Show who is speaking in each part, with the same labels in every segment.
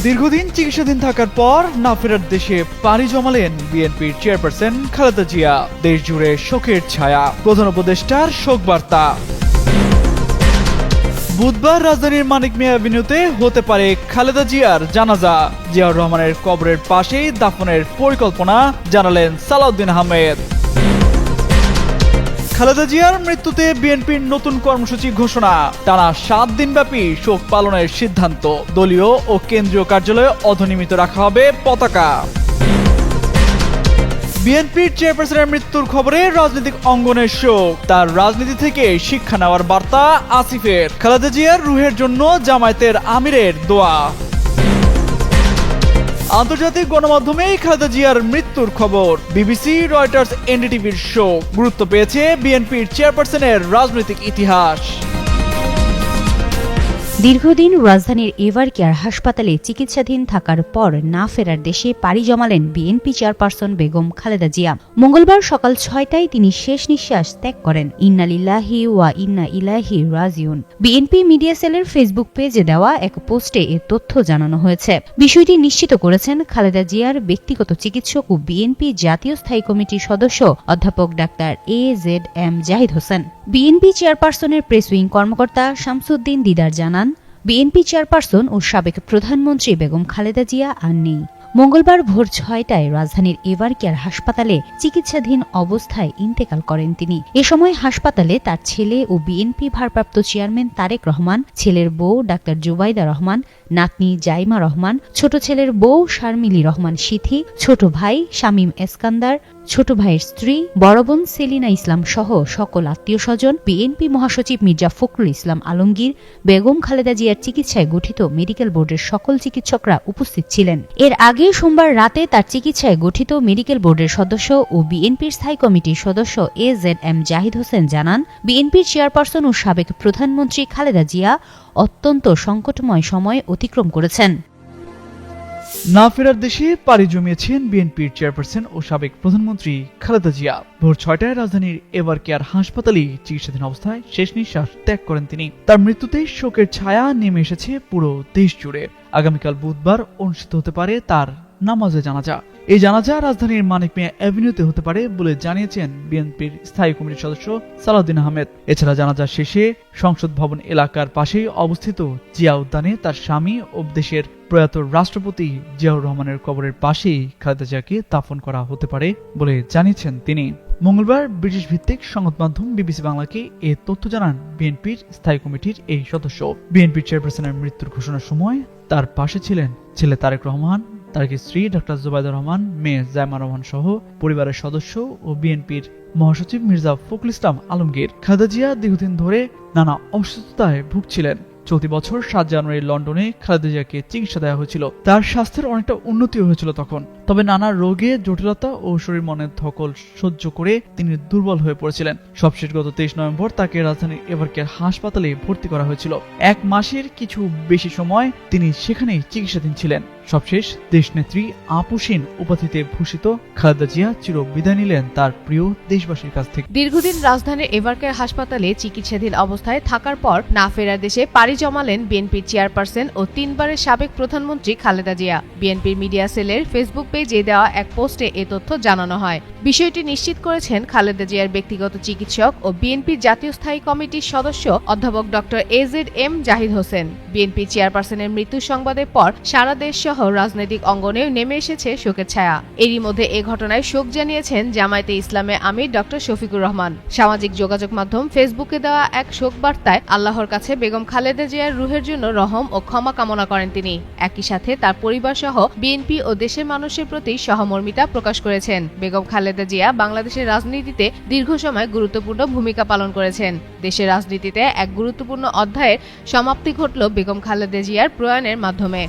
Speaker 1: দীর্ঘদিন চিকিৎসাধীন থাকার পর না ফেরার দেশে পাড়ি জমালেন বিএনপির চেয়ারপারসন খালেদা জিয়া। দেশ জুড়ে শোকের ছায়া, প্রধান উপদেষ্টার শোক বার্তা। বুধবার রাজধানীর মানিক মিয়া অ্যাভিনিউতে হতে পারে খালেদা জিয়ার জানাজা। জিয়াউর রহমানের কবরের পাশেই দাফনের পরিকল্পনা জানালেন সালাউদ্দিন আহমেদ। খালেদা জিয়ার মৃত্যুতে বিএনপির নতুন কর্মসূচি ঘোষণা, টানা 7 দিনব্যাপী শোক পালনের সিদ্ধান্ত। দলীয় ও কেন্দ্রীয় কার্যালয়ে অধনিমিত রাখা হবে পতাকা। বিএনপির চেয়ারপারসনের মৃত্যুর খবরে রাজনৈতিক অঙ্গনের শোক, তার রাজনীতি থেকে শিক্ষা নেওয়ার বার্তা আসিফের। খালেদা জিয়ার রুহের জন্য জামায়াতের আমিরের দোয়া। আন্তর্জাতিক গণমাধ্যমে খালেদা জিয়ার মৃত্যুর খবর, বিবিসি, রয়টার্স, এনডিটিভির শোক। গুরুত্ব পেয়েছে বিএনপির চেয়ারপারসনের রাজনৈতিক ইতিহাস।
Speaker 2: দীর্ঘদিন রাজধানীর এভারকেয়ার হাসপাতালে চিকিৎসাধীন থাকার পর না ফেরার দেশে পাড়ি জমালেন বিএনপি চেয়ারপারসন বেগম খালেদা জিয়া। মঙ্গলবার সকাল 6টায় তিনি শেষ নিঃশ্বাস ত্যাগ করেন। ইন্না লিল্লাহি ওয়া ইন্না ইলাইহি রাজিউন। বিএনপি মিডিয়া সেলের ফেসবুক পেজে দেওয়া এক পোস্টে এ তথ্য জানানো হয়েছে। বিষয়টি নিশ্চিত করেছেন খালেদা জিয়ার ব্যক্তিগত চিকিৎসক ও বিএনপি জাতীয় স্থায়ী কমিটির সদস্য অধ্যাপক doctor AZM Zahid Hossain. BNP চেয়ারপারসনের প্রেস উইং কর্মকর্তা শামসুদ্দিন দিদার জানান, বিএনপি চেয়ারপারসন ও সাবেক প্রধানমন্ত্রী বেগম খালেদা জিয়া আর নেই। মঙ্গলবার ভোর 6টায় রাজধানীর এভারকেয়ার হাসপাতালে চিকিৎসাধীন অবস্থায় ইন্তেকাল করেন তিনি। এ সময় হাসপাতালে তার ছেলে ও বিএনপি ভারপ্রাপ্ত চেয়ারম্যান তারেক রহমান, ছেলের বউ ডাক্তার জুবাইদা রহমান, নাতনি জাইমা রহমান, ছোট ছেলের বউ শারমিলি রহমান সিথি, ছোট ভাই শামীম এসকান্দার, ছোট ভাইয়ের স্ত্রী, বড় বোন সেলিনা ইসলাম সহ সকল আত্মীয় স্বজন, বিএনপি মহাসচিব মির্জা ফখরুল ইসলাম আলমগীর, বেগম খালেদা জিয়ার চিকিৎসায় গঠিত মেডিকেল বোর্ডের সকল চিকিৎসকরা উপস্থিত ছিলেন। এর আগে সোমবার রাতে তার চিকিৎসায় গঠিত মেডিকেল বোর্ডের সদস্য ও বিএনপির স্থায়ী কমিটির সদস্য AZM জাহিদ হোসেন জানান, বিএনপির চেয়ারপারসন ও সাবেক প্রধানমন্ত্রী খালেদা জিয়া অত্যন্ত সংকটময় সময় অতিক্রম করেছেন।
Speaker 1: না ফেরার দেশে পাড়ি জমিয়েছেন বিএনপির চেয়ারপারসন ও সাবেক প্রধানমন্ত্রী খালেদা জিয়া। ভোর 6টায় রাজধানীর এভারকেয়ার হাসপাতালে চিকিৎসাধীন অবস্থায় শেষ নিঃশ্বাস ত্যাগ করেন তিনি। তার মৃত্যুতে শোকের ছায়া নেমে এসেছে পুরো দেশ জুড়ে। আগামীকাল বুধবার অনুষ্ঠিত হতে পারে তার নামাজে জানাজা। এই জানাজা রাজধানীর মানিক মিয়া অ্যাভিনিউতে হতে পারে বলে জানিয়েছেন বিএনপির স্থায়ী কমিটির সদস্য সালাউদ্দিন আহমেদ। এছাড়া জানাজা শেষে সংসদ ভবন এলাকার পাশেই অবস্থিত জিয়া উদ্যানে তার স্বামী ও দেশের প্রয়াত রাষ্ট্রপতি জিয়াউর রহমানের কবরের পাশেই খালেদা জিয়াকে দাফন করা হতে পারে বলে জানিয়েছেন তিনি। মঙ্গলবার ব্রিটিশ ভিত্তিক সংবাদ মাধ্যম বিবিসি বাংলাকে এ তথ্য জানান বিএনপির স্থায়ী কমিটির এই সদস্য। বিএনপির চেয়ারপারসনের মৃত্যুর ঘোষণার সময় তার পাশে ছিলেন ছেলে তারেক রহমান, তারেকের স্ত্রী ডক্টর জুবাইদা রহমান, মেয়ে জাইমা রহমান সহ পরিবারের সদস্য ও বিএনপির মহাসচিব মির্জা ফখরুল ইসলাম আলমগীর। খালেদা জিয়া দীর্ঘদিন ধরে নানা অসুস্থতায় ভুগছিলেন। চলতি বছর 7 জানুয়ারি লন্ডনে খালেদা জিয়াকে চিকিৎসা দেওয়া হয়েছিল। তার স্বাস্থ্যের অনেকটা উন্নতি হয়েছিল তখন, তবে নানা রোগে জটিলতা ও শরীর মনের ধকল সহ্য করে তিনি দুর্বল হয়ে পড়েছিলেন। সবশেষ গত 23 নভেম্বর তাকে রাজধানীর এভারকেয়ার হাসপাতালে ভর্তি করা হয়েছিল। 1 মাসের কিছু বেশি সময় তিনি সেখানেই চিকিৎসাধীন ছিলেন। সবশেষ দেশনেত্রী আপুসিন উপাধিতে ভূষিত খালেদা জিয়া চির বিদায় নিলেন তার প্রিয় দেশবাসীর কাছ থেকে।
Speaker 3: দীর্ঘদিন রাজধানীর এভারকেয়ার হাসপাতালে চিকিৎসাধীন অবস্থায় থাকার পর না ফেরার দেশে পাড়ি জমালেন বিএনপির চেয়ারপারসন ও 3 বারের সাবেক প্রধানমন্ত্রী খালেদা জিয়া। বিএনপির মিডিয়া সেলের ফেসবুক পেজে দেওয়া এক পোস্টে এ তথ্য জানানো হয়। বিষয়টি নিশ্চিত করেছেন খালেদা জিয়ার ব্যক্তিগত চিকিৎসক ও বিএনপির জাতীয় স্থায়ী কমিটির সদস্য অধ্যাপক doctor AZM Zahid Hossain. BNP চেয়ারপারসনের মৃত্যুর সংবাদের পর সারা দেশ সহ রাজনৈতিক অঙ্গনে নেমে এসেছে শোকের ছায়া। এরই মধ্যে এ ঘটনায় শোক জানিয়েছেন জামায়াতে ইসলামে আমির ডক্টর শফিকুর রহমান। সামাজিক যোগাযোগ মাধ্যম ফেসবুকে দেওয়া এক শোক বার্তায় আল্লাহর কাছে বেগম খালেদা জিয়ার রুহের জন্য রহম ও ক্ষমা কামনা করেন তিনি। একই সাথে তার পরিবার সহ বিএনপি ও দেশের মানুষের প্রতি সহমর্মিতা প্রকাশ করেছেন। বেগম খালেদা জিয়া বাংলাদেশের রাজনীতিতে দীর্ঘ সময় গুরুত্বপূর্ণ ভূমিকা পালন করেছেন। দেশের রাজনীতিতে এক গুরুত্বপূর্ণ অধ্যায়ের সমাপ্তি ঘটল বেগম খালেদা জিয়ার প্রয়াণের মাধ্যমে।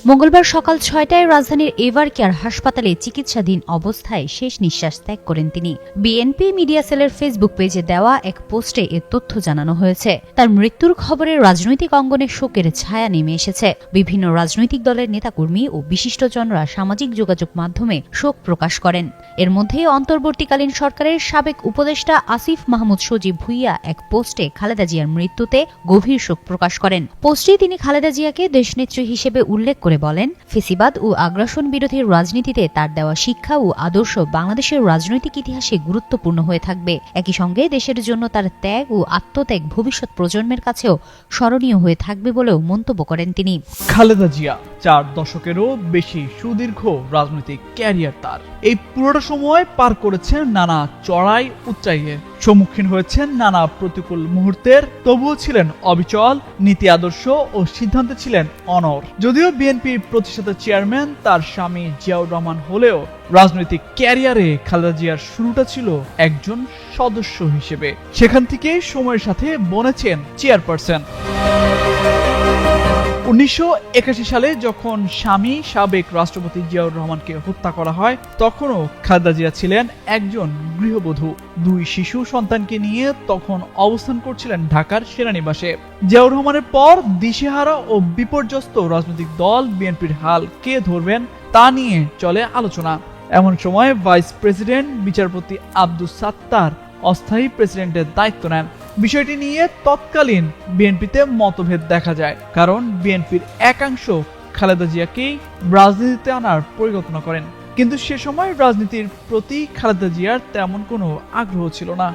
Speaker 2: মঙ্গলবার সকাল সকাল 6টায় রাজধানীর এভার কেয়ার হাসপাতালে চিকিৎসাধীন অবস্থায় শেষ নিঃশ্বাস ত্যাগ করেন তিনি। বিএনপি মিডিয়া সেলের ফেসবুক পেজে দেওয়া এক পোস্টে এ তথ্য জানানো হয়েছে। তার মৃত্যুর খবরে রাজনৈতিক অঙ্গনে শোকের ছায়া নেমে এসেছে। বিভিন্ন রাজনৈতিক দলের নেতাকর্মী ও বিশিষ্টজনরা সামাজিক যোগাযোগ মাধ্যমে শোক প্রকাশ করেন। এর মধ্যে অন্তর্বর্তীকালীন সরকারের সাবেক উপদেষ্টা আসিফ মাহমুদ সজীব ভুইয়া এক পোস্টে খালেদা জিয়ার মৃত্যুতে গভীর শোক প্রকাশ করেন। পোস্টে তিনি খালেদা জিয়াকে দেশনেত্রী হিসেবে উল্লেখ করে বলেন, ফেসিবাদ ও আগ্রাসন বিরোধী রাজনীতিতে তার দেওয়া শিক্ষা ও আদর্শ বাংলাদেশের রাজনৈতিক ইতিহাসে গুরুত্বপূর্ণ হয়ে থাকবে। একই সঙ্গে দেশের জন্য তার ত্যাগ ও আত্মত্যাগ ভবিষ্যৎ প্রজন্মের কাছেও স্মরণীয় হয়ে থাকবে বলেও মন্তব্য করেন তিনি।
Speaker 1: খালেদা জিয়া 4 দশকেরও বেশি সুদীর্ঘ রাজনৈতিক ক্যারিয়ার তার। এই পুরোটা সময় পার করেছেন নানা চড়াই উচ্চাইয়ের, সম্মুখীন হয়েছেন নানা প্রতিকূল মুহূর্তের, তবুও ছিলেন অবিচল, নীতি আদর্শ ও সিদ্ধান্তে ছিলেন অনড়। যদিও বিএনপির প্রতিষ্ঠাতা চেয়ারম্যান তার স্বামী জিয়াউর রহমান হলেও রাজনৈতিক ক্যারিয়ারে খালেদা জিয়ার শুরুটা ছিল একজন সদস্য হিসেবে। সেখান থেকে সময়ের সাথে বনেছেন চেয়ারপারসন। 1981 সালে যখন স্বামী সাবেক রাষ্ট্রপতি জিয়াউর রহমানকে হত্যা করা হয়, তখনও খালেদা জিয়া ছিলেন একজন গৃহবধূ। 2 শিশু সন্তানকে নিয়ে তখন অবস্থান করছিলেন ঢাকার সেনানিবাসে। জিয়াউর রহমানের পর দিশেহারা ও বিপর্যস্ত রাজনৈতিক দল বিএনপির হাল কে ধরবেন তা নিয়ে চলে আলোচনা। এমন সময় ভাইস প্রেসিডেন্ট বিচারপতি আব্দুস সাত্তার অস্থায়ী প্রেসিডেন্টের দায়িত্ব নেন। বিষয়টি নিয়ে তৎকালীন বিএনপিতে মতভেদ দেখা যায়, কারণ বিএনপির একাংশ খালেদা জিয়াকেই রাজনীতিতে আনার পরিকল্পনা করেন, কিন্তু সে সময় রাজনীতির প্রতি খালেদা জিয়ার তেমন কোনো আগ্রহ ছিল না।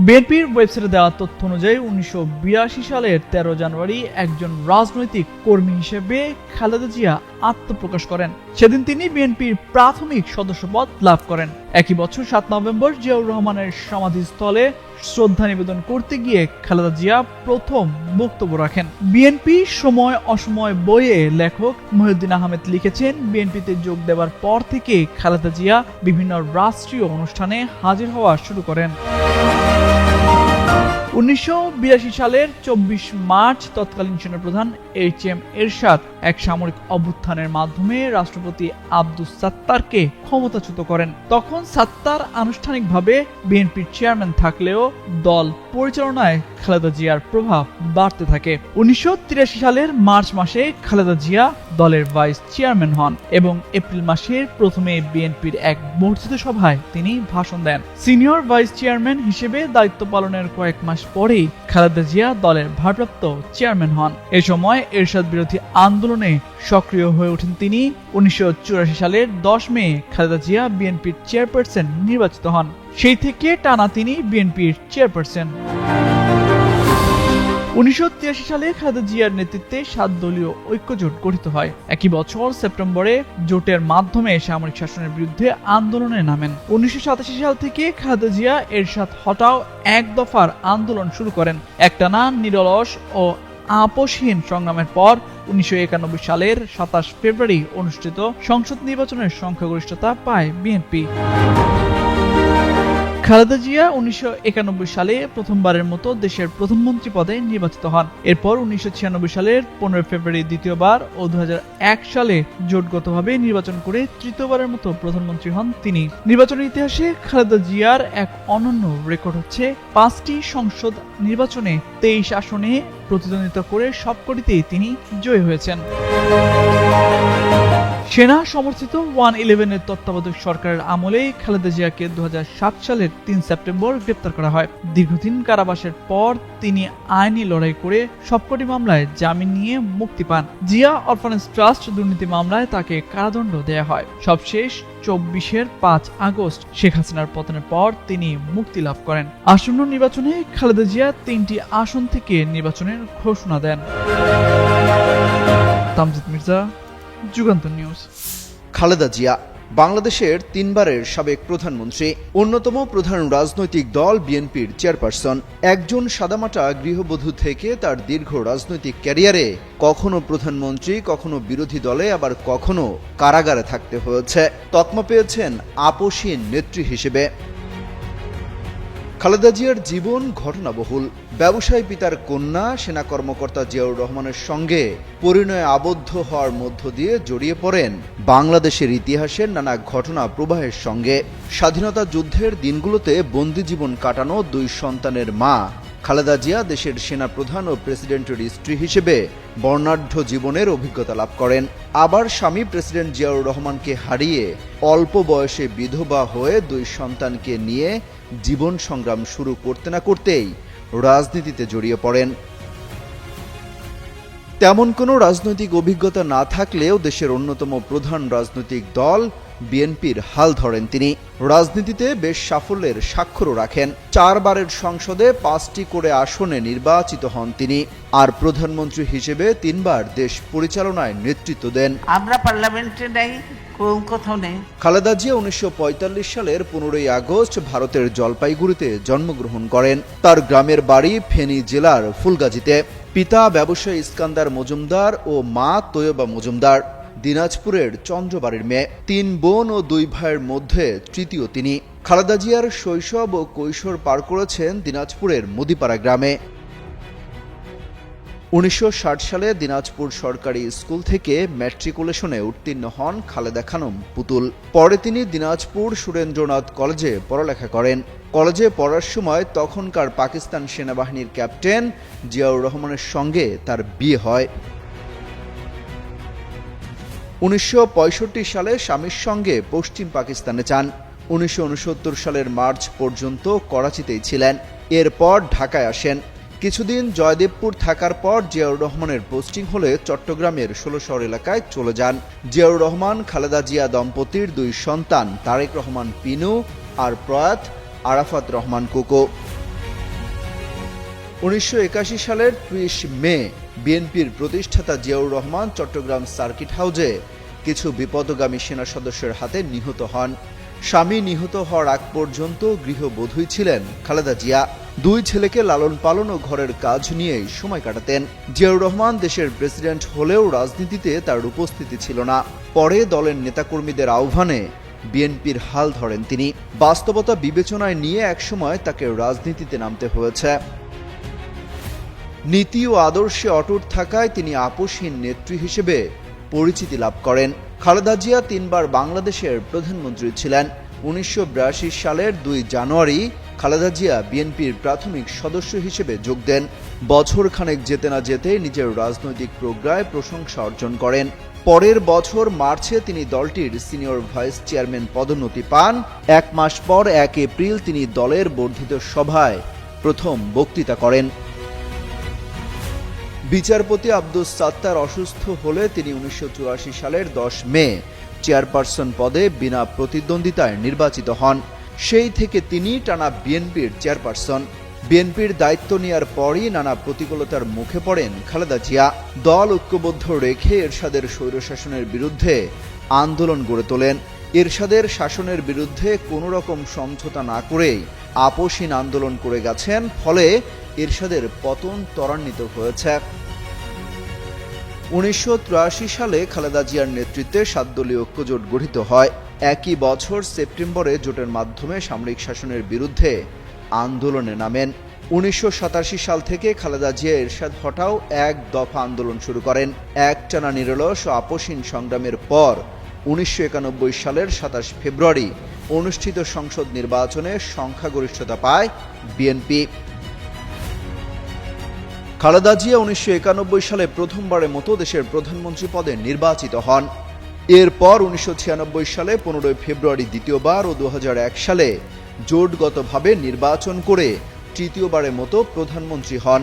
Speaker 1: বিএনপির ওয়েবসাইটে দেওয়া তথ্য অনুযায়ী 1982 সালের 13 জানুয়ারি একজন রাজনৈতিক কর্মী হিসেবে খালেদা জিয়া আত্মপ্রকাশ করেন। সেদিন তিনি বিএনপির প্রাথমিক সদস্যপদ লাভ করেন। একই বছর 7 নভেম্বর জিয়াউর রহমানের সমাধিস্থলে শ্রদ্ধা নিবেদন করতে গিয়ে খালেদা জিয়া প্রথম বক্তব্য রাখেন। বিএনপি সময় অসময় বইয়ে লেখক মহিউদ্দিন আহমেদ লিখেছেন, বিএনপিতে যোগ দেওয়ার পর থেকে খালেদা জিয়া বিভিন্ন রাষ্ট্রীয় অনুষ্ঠানে হাজির হওয়া শুরু করেন। 1982 সালের 24 মার্চ তৎকালীন সেনাপ্রধান HM এরশাদ এক সামরিক অভ্যুত্থানের মাধ্যমে রাষ্ট্রপতি আব্দুস সাত্তারকে ক্ষমতাচ্যুত করেন। তখন সাত্তার আনুষ্ঠানিকভাবে বিএনপির চেয়ারম্যান থাকলেও দল পরিচালনায় খালেদা জিয়ার প্রভাব বাড়তে থাকে। 1983 সালের মার্চ মাসে খালেদা জিয়া দলের ভাইস চেয়ারম্যান হন এবং এপ্রিল মাসের প্রথমে বিএনপির এক বর্ধিত সভায় তিনি ভাষণ দেন। সিনিয়র ভাইস চেয়ারম্যান হিসেবে দায়িত্ব পালনের কয়েক মাস পরেই খালেদা জিয়া দলের ভারপ্রাপ্ত চেয়ারম্যান হন। এ সময় এরশাদ বিরোধী আন্দোলনে সক্রিয় হয়ে ওঠেন তিনি। 1984 সালের 10 মে খালেদা জিয়া বিএনপির চেয়ারপারসন নির্বাচিত হন। সেই থেকে টানা তিনি বিএনপির চেয়ারপারসন। 1983 সালে খালেদা জিয়ার নেতৃত্বে 7 দলীয় ঐক্যজোট গঠিত হয়। একই বছর সেপ্টেম্বরে জোটের মাধ্যমে সামরিক শাসনের বিরুদ্ধে আন্দোলনে নামেন। 1987 সাল থেকে খালেদা জিয়া এরশাদ হটাও এক দফার আন্দোলন শুরু করেন। একটানা নিরলস ও আপোষহীন সংগ্রামের পর 1991 সালের 27 ফেব্রুয়ারি অনুষ্ঠিত সংসদ নির্বাচনের সংখ্যাগরিষ্ঠতা পায় বিএনপি। খালেদা জিয়া 1991 সালে প্রথমবারের মতো দেশের প্রধানমন্ত্রী পদে নির্বাচিত হন। এরপর 1996 সালের 15 ফেব্রুয়ারি দ্বিতীয়বার ও 2001 সালে জোটগতভাবে নির্বাচন করে তৃতীয়বারের মতো প্রধানমন্ত্রী হন তিনি। নির্বাচনের ইতিহাসে খালেদা জিয়ার এক অনন্য রেকর্ড হচ্ছে 5টি সংসদ নির্বাচনে 23 আসনে প্রতিদ্বন্দ্বিতা করে সবকটিতেই তিনি জয়ী হয়েছেন। সেনা সমর্থিত 111 এর তত্ত্বাবধায়ক সরকারের আমলে খালেদা জিয়াকে 2007 সালের 3 সেপ্টেম্বর গ্রেপ্তার করা হয়। দীর্ঘদিন কারাবাসের পর তিনি আইনি লড়াই করে সবকটি মামলায় জামিন নিয়ে মুক্তি পান। জিয়া অরফানেজ ট্রাস্ট দুর্নীতি মামলায় তাকে কারাদণ্ড দেয়া হয়। সবশেষ 24-এর 5 আগস্ট শেখ হাসিনার পতনের পর তিনি মুক্তি লাভ করেন। আসন্ন নির্বাচনে খালেদা জিয়া 3টি আসন থেকে নির্বাচনের ঘোষণা দেন। তামজিদ মির্জা, যুগান্তর নিউজ।
Speaker 4: খালেদা জিয়া বাংলাদেশের 3বারের সাবেক প্রধানমন্ত্রী, অন্যতম প্রধান রাজনৈতিক দল বিএনপির চেয়ারপারসন। একজন সাদামাটা গৃহবধূ থেকে তার দীর্ঘ রাজনৈতিক ক্যারিয়ারে কখনো প্রধানমন্ত্রী, কখনো বিরোধী দলে, আবার কখনো কারাগারে থাকতে হয়েছে। তকমা পেয়েছেন আপোষহীন নেত্রী হিসেবে। খালেদা জিয়ার জীবন ঘটনাবহুল। ব্যবসায়ী পিতার কন্যা সেনা কর্মকর্তা জিয়াউর রহমানের সঙ্গে পরিণয়ে আবদ্ধ হওয়ার মধ্য দিয়ে জড়িয়ে পড়েন বাংলাদেশের ইতিহাসের নানা ঘটনা প্রবাহের সঙ্গে। স্বাধীনতা যুদ্ধের দিনগুলোতে বন্দি জীবন কাটানো 2 সন্তানের মা খালেদা জিয়া দেশের সেনাপ্রধান ও প্রেসিডেন্টের স্ত্রী হিসেবে বর্ণাঢ্য জীবনের অভিজ্ঞতা লাভ করেন। আবার স্বামী প্রেসিডেন্ট জিয়াউর রহমানকে হারিয়ে অল্প বয়সে বিধবা হয়ে 2 সন্তানকে নিয়ে জীবন সংগ্রাম শুরু করতে না করতেই রাজনীতিতে জড়িয়ে পড়েন। তেমন কোনো রাজনৈতিক অভিজ্ঞতা না থাকলেও দেশের অন্যতম প্রধান রাজনৈতিক দল বিএনপির হাল ধরেন তিনি। রাজনীতিতে বেশ সাফল্যের স্বাক্ষরও রাখেন। 4 বারের সংসদে 5টি করে আসনে নির্বাচিত হন তিনি। আর প্রধানমন্ত্রী হিসেবে 3 বার দেশ পরিচালনায় নেতৃত্ব দেন।
Speaker 5: আমরা পার্লামেন্টে নাই, কোথাও নেই।
Speaker 4: খালেদা জিয়া 1945 সালের 15ই আগস্ট ভারতের জলপাইগুড়িতে জন্মগ্রহণ করেন। তার গ্রামের বাড়ি ফেনী জেলার ফুলগাজীতে। পিতা ব্যবসায়ী ইস্কান্দার মজুমদার ও মা তৈয়বা মজুমদার। দিনাজপুরের চন্দ্রবাড়ির মেয়ে। 3 বোন ও 2 ভাইয়ের মধ্যে তৃতীয় তিনি। খালেদা জিয়ার শৈশব ও কৈশোর পার করেছেন দিনাজপুরের মুদিপাড়া গ্রামে। 1960 সালে দিনাজপুর সরকারি স্কুল থেকে ম্যাট্রিকুলেশনে উত্তীর্ণ হন খালেদা খানম পুতুল। পরে তিনি দিনাজপুর সুরেন্দ্রনাথ কলেজে পড়ালেখা করেন। কলেজে পড়ার সময় তখনকার পাকিস্তান সেনাবাহিনীর ক্যাপ্টেন জিয়াউর রহমানের সঙ্গে তার বিয়ে হয়। 1965 সালে স্বামীর সঙ্গে পশ্চিম পাকিস্তানে যান। 1969 সালের মার্চ পর্যন্ত করাচিতেই ছিলেন। এরপর ঢাকায় আসেন। কিছুদিন জয়দেবপুর থাকার পর জিয়াউর রহমানের পোস্টিং হলে চট্টগ্রামের 16 এলাকায় চলে যান। জিয়াউর রহমান খালেদা জিয়া দম্পতির 2 সন্তান তারেক রহমান পিনু আর প্রয়াত আরাফাত রহমান কোকো। 1981 সালের 30 মে বিএনপির প্রতিষ্ঠাতা জিয়াউর রহমান চট্টগ্রাম সার্কিট হাউজে কিছু বিপদগামী সেনা সদস্যের হাতে নিহত হন। স্বামী নিহত হওয়ার আগ পর্যন্ত গৃহবধূই ছিলেন খালেদা জিয়া। 2 ছেলেকে লালন পালন ও ঘরের কাজ নিয়েই সময় কাটাতেন। জিয়াউর রহমান দেশের প্রেসিডেন্ট হলেও রাজনীতিতে তার উপস্থিতি ছিল না। পরে দলের নেতাকর্মীদের আহ্বানে বিএনপির হাল ধরেন তিনি। বাস্তবতা বিবেচনায় নিয়ে একসময় তাকে রাজনীতিতে নামতে হয়েছে। নীতি ও আদর্শে অটুট থাকায় তিনি আপোষহীন নেত্রী হিসেবে পরিচিতি লাভ করেন। খালেদা জিয়া 3 বার বাংলাদেশের প্রধানমন্ত্রী ছিলেন। 1982 সালের 2 জানুয়ারি খালেদা জিয়া বিএনপির প্রাথমিক সদস্য হিসেবে যোগ দেন। বছর খানেক যেতে না যেতে নিজের রাজনৈতিক প্রজ্ঞায় প্রশংসা অর্জন করেন। পরের বছর মার্চে তিনি দলটির সিনিয়র ভাইস চেয়ারম্যান পদোন্নতি পান। 1 মাস পর 1 এপ্রিল তিনি দলের বর্ধিত সভায় প্রথম বক্তৃতা করেন। বিচারপতি আব্দুস সাত্তার অসুস্থ হলে তিনি 1984 সালের 10 মে চেয়ারপারসন পদে বিনা প্রতিদ্বন্দ্বিতায় নির্বাচিত হন। সেই থেকে তিনি টানা বিএনপির চেয়ারপারসন। বিএনপির দায়িত্ব নেওয়ার পরই নানা প্রতিকূলতার মুখে পড়েন খালেদা জিয়া। দল ঐক্যবদ্ধ রেখে এরশাদের স্বৈরশাসনের বিরুদ্ধে আন্দোলন গড়ে তোলেন। এরশাদের শাসনের বিরুদ্ধে কোনো রকম সমঝোতা না করেই আপোষহীন আন্দোলন করে গেছেন। ফলে এরশাদের পতন ত্বরান্বিত হয়েছে। 1983 সালে খালেদা জিয়ার নেতৃত্বে 7 দলীয় ঐক্যজোট গঠিত হয়। একই বছর সেপ্টেম্বরে জোটের মাধ্যমে সামরিক শাসনের বিরুদ্ধে আন্দোলনে নামেন। 1987 সাল থেকে খালেদা জিয়া এরশাদ হটাও 1 দফা আন্দোলন শুরু করেন। একটানা নিরলস ও আপোষহীন সংগ্রামের পর 1991 সালের 27 ফেব্রুয়ারি অনুষ্ঠিত সংসদ নির্বাচনে সংখ্যাগরিষ্ঠতা পায় বিএনপি। খালেদা জিয়া 1991 সালে প্রথমবারের মতো দেশের প্রধানমন্ত্রী পদে নির্বাচিত হন। এরপর 1996 সালে 15 ফেব্রুয়ারি দ্বিতীয়বার ও 2001 সালে জোটগতভাবে নির্বাচন করে তৃতীয়বারের মতো প্রধানমন্ত্রী হন।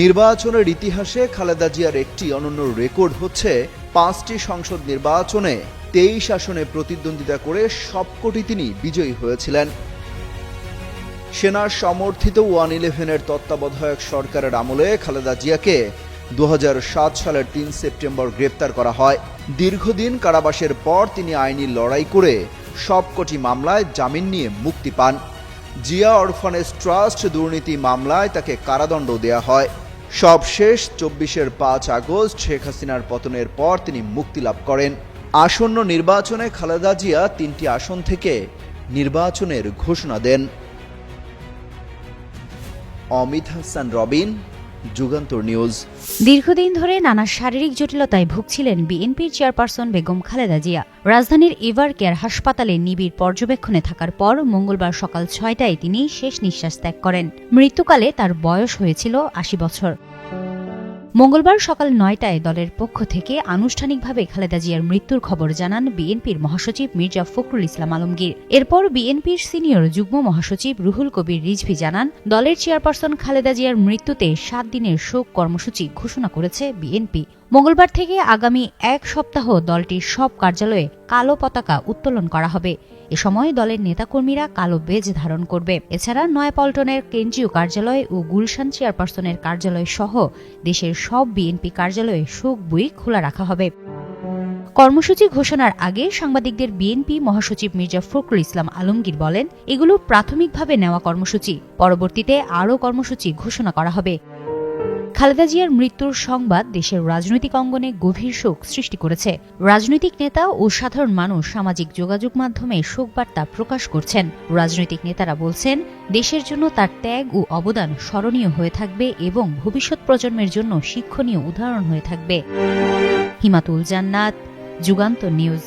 Speaker 4: নির্বাচনের ইতিহাসে খালেদা জিয়ার একটি অনন্য রেকর্ড হচ্ছে 5টি সংসদ নির্বাচনে 23 আসনে প্রতিদ্বন্দ্বিতা করে সবকটি তিনি বিজয়ী হয়েছিলেন। সেনার সমর্থিত 111-এর তত্ত্বাবধায়ক সরকারের আমলে খালেদা জিয়াকে 2007 সালের 3 সেপ্টেম্বর গ্রেপ্তার করা হয়। দীর্ঘদিন কারাবাসের পর তিনি আইনি লড়াই করে সবকটি মামলায় জামিন নিয়ে মুক্তি পান। জিয়া অরফানেজ ট্রাস্ট দুর্নীতি মামলায় তাকে কারাদণ্ড দেয়া হয়। সবশেষ 24-এর 5 আগস্ট শেখ হাসিনার পতনের পর তিনি মুক্তি লাভ করেন। আসন্ন নির্বাচনে খালেদা জিয়া 3টি আসন থেকে নির্বাচনের ঘোষণা দেন। অমিত হাসান রবিন, যুগান্তর নিউজ।
Speaker 2: দীর্ঘদিন ধরে নানা শারীরিক জটিলতায় ভুগছিলেন বিএনপির চেয়ারপারসন বেগম খালেদা জিয়া। রাজধানীর এভার কেয়ার হাসপাতালে নিবিড় পর্যবেক্ষণে থাকার পর মঙ্গলবার সকাল ৬টায় তিনি শেষ নিঃশ্বাস ত্যাগ করেন। মৃত্যুকালে তার বয়স হয়েছিল ৮০ বছর। মঙ্গলবার সকাল ৯টায় দলের পক্ষ থেকে আনুষ্ঠানিকভাবে খালেদা জিয়ার মৃত্যুর খবর জানান বিএনপির মহাসচিব মির্জা ফখরুল ইসলাম আলমগীর। এরপর বিএনপির সিনিয়র যুগ্ম মহাসচিব রুহুল কবির রিজভী জানান, দলের চেয়ারপারসন খালেদা জিয়ার মৃত্যুতে ৭ দিনের শোক কর্মসূচি ঘোষণা করেছে বিএনপি। মঙ্গলবার থেকে আগামী ১ সপ্তাহ দলটির সব কার্যালয়ে কালো পতাকা উত্তোলন করা হবে। এ সময় দলের নেতাকর্মীরা কালো বেজ ধারণ করবে। এছাড়া নয়াপল্টনের কেন্দ্রীয় কার্যালয় ও গুলশান চেয়ারপারসনের কার্যালয় সহ দেশের সব বিএনপি কার্যালয়ে শোক বই খোলা রাখা হবে। কর্মসূচি ঘোষণার আগে সাংবাদিকদের বিএনপি মহাসচিব মির্জা ফখরুল ইসলাম আলমগীর বলেন, এগুলো প্রাথমিকভাবে নেওয়া কর্মসূচি, পরবর্তীতে আরও কর্মসূচি ঘোষণা করা হবে। খালেদা জিয়ার মৃত্যুর সংবাদ দেশের রাজনৈতিক অঙ্গনে গভীর শোক সৃষ্টি করেছে। রাজনৈতিক নেতা ও সাধারণ মানুষ সামাজিক যোগাযোগ মাধ্যমে শোকবার্তা প্রকাশ করছেন। রাজনৈতিক নেতারা বলছেন, দেশের জন্য তার ত্যাগ ও অবদান স্মরণীয় হয়ে থাকবে এবং ভবিষ্যৎ প্রজন্মের জন্য শিক্ষণীয় উদাহরণ হয়ে থাকবে। হিমাতুল জান্নাত, যুগান্তর নিউজ।